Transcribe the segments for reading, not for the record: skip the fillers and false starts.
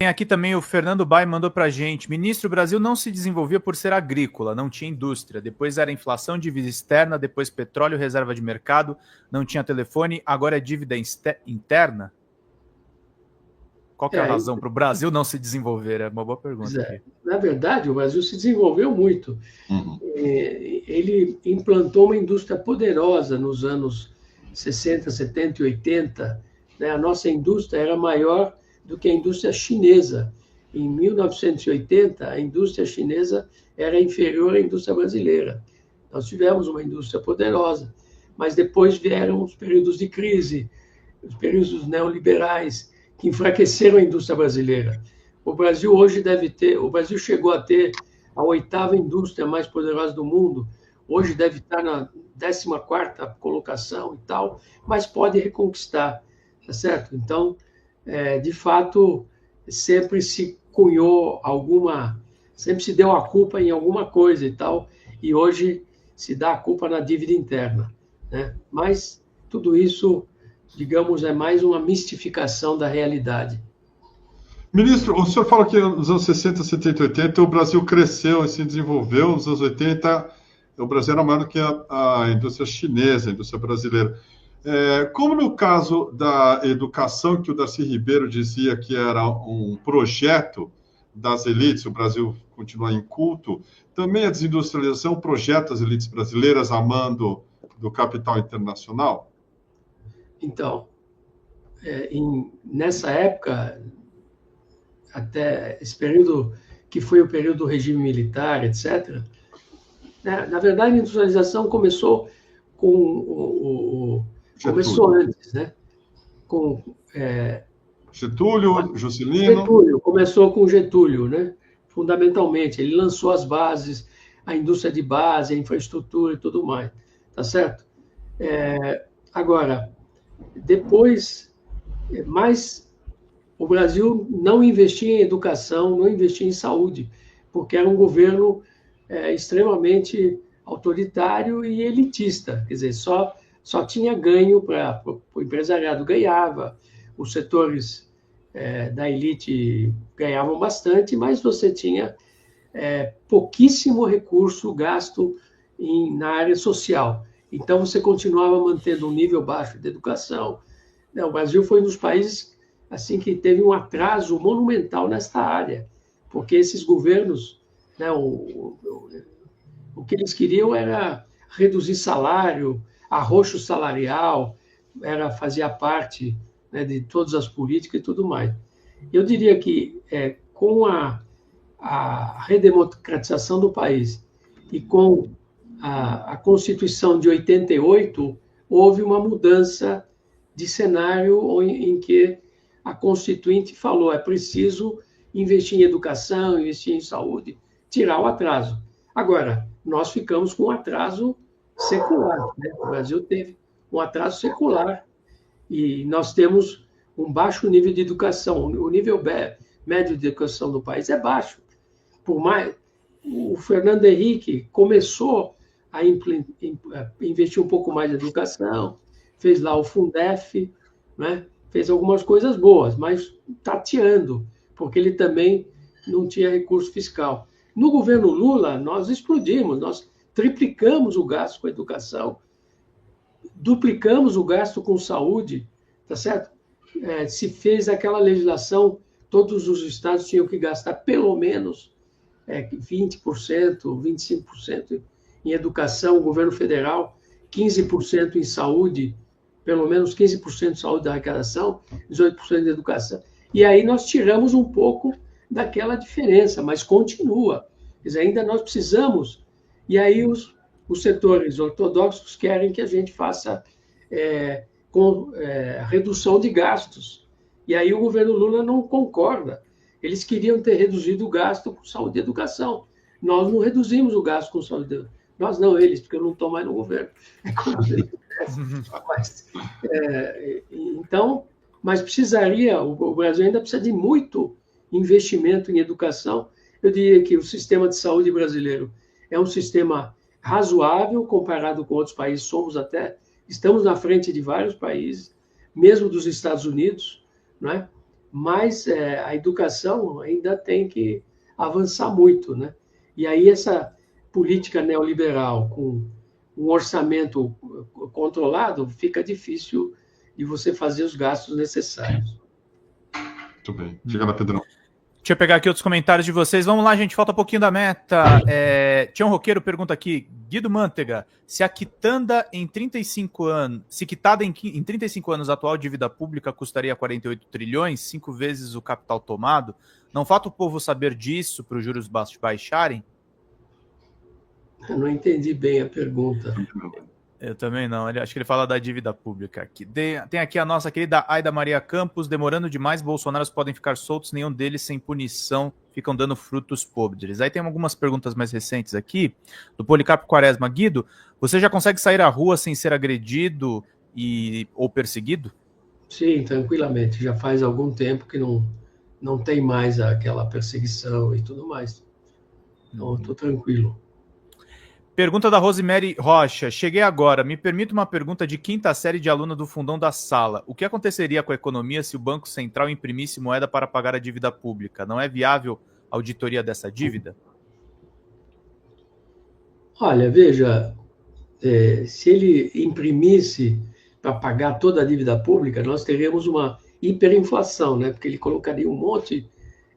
Tem aqui também o Fernando Bai mandou para a gente. Ministro, o Brasil não se desenvolvia por ser agrícola, não tinha indústria. Depois era inflação, dívida externa, depois petróleo, reserva de mercado, não tinha telefone, agora é dívida interna? Qual que é a razão para o Brasil não se desenvolver? É uma boa pergunta aqui. Na verdade, o Brasil se desenvolveu muito. Uhum. Ele implantou uma indústria poderosa nos anos 60, 70 e 80. Né? A nossa indústria era maior do que a indústria chinesa. Em 1980, a indústria chinesa era inferior à indústria brasileira. Nós tivemos uma indústria poderosa, mas depois vieram os períodos de crise, os períodos neoliberais, que enfraqueceram a indústria brasileira. O Brasil hoje o Brasil chegou a ter a 8ª indústria mais poderosa do mundo, hoje deve estar na 14ª colocação e tal, mas pode reconquistar, tá certo? Então, de fato, sempre se cunhou sempre se deu a culpa em alguma coisa e tal, e hoje se dá a culpa na dívida interna, né? Mas tudo isso, digamos, é mais uma mistificação da realidade. Ministro, o senhor fala que nos anos 60, 70 e 80 o Brasil cresceu e se desenvolveu. Nos anos 80 o Brasil era maior do que a indústria chinesa, a indústria brasileira. Como no caso da educação, que o Darcy Ribeiro dizia que era um projeto das elites, o Brasil continua inculto, também a desindustrialização é um projeto das elites brasileiras a mando do capital internacional? Então, nessa época, até esse período que foi o período do regime militar, etc., né, na verdade, a industrialização começou começou antes, né? Com Getúlio, Juscelino. Getúlio, começou com Getúlio, né? Fundamentalmente, ele lançou as bases, a indústria de base, a infraestrutura e tudo mais, tá certo? Agora, depois, mais o Brasil não investia em educação, não investia em saúde, porque era um governo extremamente autoritário e elitista, quer dizer, só tinha ganho para o empresariado ganhava, os setores da elite ganhavam bastante, mas você tinha pouquíssimo recurso gasto na área social. Então, você continuava mantendo um nível baixo de educação. O Brasil foi um dos países assim que teve um atraso monumental nesta área, porque esses governos, né, o que eles queriam era reduzir salário, arroxo salarial, fazia parte, né, de todas as políticas e tudo mais. Eu diria que com a redemocratização do país e com a Constituição de 88, houve uma mudança de cenário em que a Constituinte falou: é preciso investir em educação, investir em saúde, tirar o atraso. Agora, nós ficamos com um atraso secular, né? O Brasil teve um atraso secular e nós temos um baixo nível de educação. O nível médio de educação do país é baixo. Por mais, o Fernando Henrique começou a investir um pouco mais em educação, fez lá o Fundef, né? Fez algumas coisas boas, mas tateando, porque ele também não tinha recurso fiscal. No governo Lula, nós explodimos, nós triplicamos o gasto com a educação, duplicamos o gasto com saúde, tá certo? Se fez aquela legislação, todos os estados tinham que gastar pelo menos 20%, 25% em educação, o governo federal, 15% em saúde, pelo menos 15% de saúde da arrecadação, 18% de educação. E aí nós tiramos um pouco daquela diferença, mas continua. Quer dizer, ainda nós precisamos. E aí os setores ortodoxos querem que a gente faça redução de gastos. E aí o governo Lula não concorda. Eles queriam ter reduzido o gasto com saúde e educação. Nós não reduzimos o gasto com saúde e educação. Nós não, eles, porque eu não estou mais no governo. Então, mas precisaria, o Brasil ainda precisa de muito investimento em educação. Eu diria que o sistema de saúde brasileiro é um sistema razoável comparado com outros países. Estamos na frente de vários países, mesmo dos Estados Unidos, não é? mas a educação ainda tem que avançar muito, né? E aí essa política neoliberal com um orçamento controlado, fica difícil de você fazer os gastos necessários. Muito bem. Diga lá, Pedrão. Deixa eu pegar aqui outros comentários de vocês. Vamos lá, gente. Falta um pouquinho da meta. Tião Roqueiro pergunta aqui. Guido Mantega, se a quitanda em 35 anos, se quitada em 35 anos a atual dívida pública custaria 48 trilhões, 5 vezes o capital tomado, não falta o povo saber disso para os juros baixarem? Eu não entendi bem a pergunta. Eu também não. Acho que ele fala da dívida pública aqui. Tem aqui a nossa querida Aida Maria Campos. Demorando demais, bolsonaros podem ficar soltos, nenhum deles sem punição, ficam dando frutos podres. Aí tem algumas perguntas mais recentes aqui, do Policarpo Quaresma. Guido, você já consegue sair à rua sem ser agredido ou perseguido? Sim, tranquilamente. Já faz algum tempo que não tem mais aquela perseguição e tudo mais. Então, estou tranquilo. Pergunta da Rosemary Rocha. Cheguei agora. Me permita uma pergunta de quinta série de aluna do fundão da sala. O que aconteceria com a economia se o Banco Central imprimisse moeda para pagar a dívida pública? Não é viável a auditoria dessa dívida? Olha, veja, se ele imprimisse para pagar toda a dívida pública, nós teríamos uma hiperinflação, né? Porque ele colocaria um monte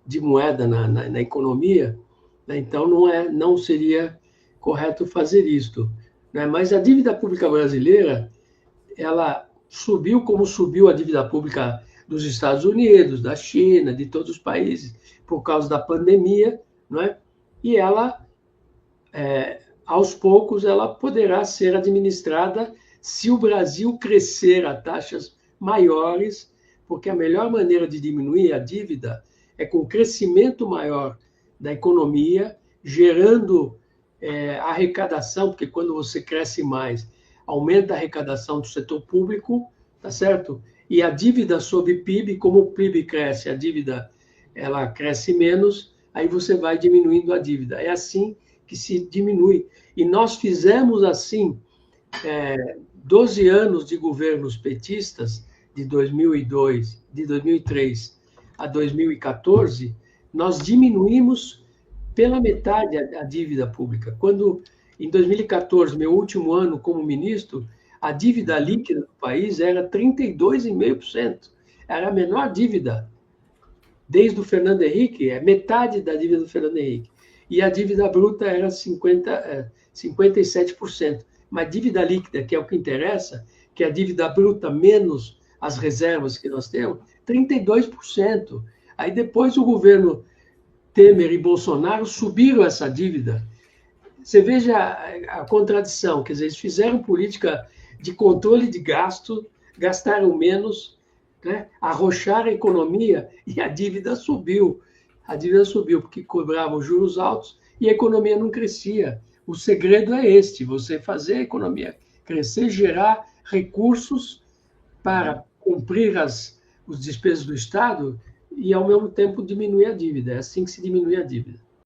de moeda na economia, né? Então não seria correto fazer isto, né? Mas a dívida pública brasileira, ela subiu como subiu a dívida pública dos Estados Unidos, da China, de todos os países, por causa da pandemia, não é? E ela, aos poucos, ela poderá ser administrada se o Brasil crescer a taxas maiores, porque a melhor maneira de diminuir a dívida é com o crescimento maior da economia, gerando arrecadação, porque quando você cresce mais, aumenta a arrecadação do setor público, tá certo? E a dívida sobre PIB, como o PIB cresce, a dívida ela cresce menos, aí você vai diminuindo a dívida. É assim que se diminui. E nós fizemos assim 12 anos de governos petistas, de 2003 a 2014, nós diminuímos pela metade a dívida pública. Quando, em 2014, meu último ano como ministro, a dívida líquida do país era 32,5%. Era a menor dívida desde o Fernando Henrique, metade da dívida do Fernando Henrique. E a dívida bruta era 57%. Mas dívida líquida, que é o que interessa, que é a dívida bruta menos as reservas que nós temos, 32%. Aí depois o governo Temer e Bolsonaro subiram essa dívida. Você veja a contradição, quer dizer, eles fizeram política de controle de gasto, gastaram menos, né? Arrocharam a economia e a dívida subiu. A dívida subiu porque cobravam juros altos e a economia não crescia. O segredo é este, você fazer a economia crescer, gerar recursos para cumprir os despesas do Estado e, ao mesmo tempo, diminuir a dívida. É assim que se diminui a dívida.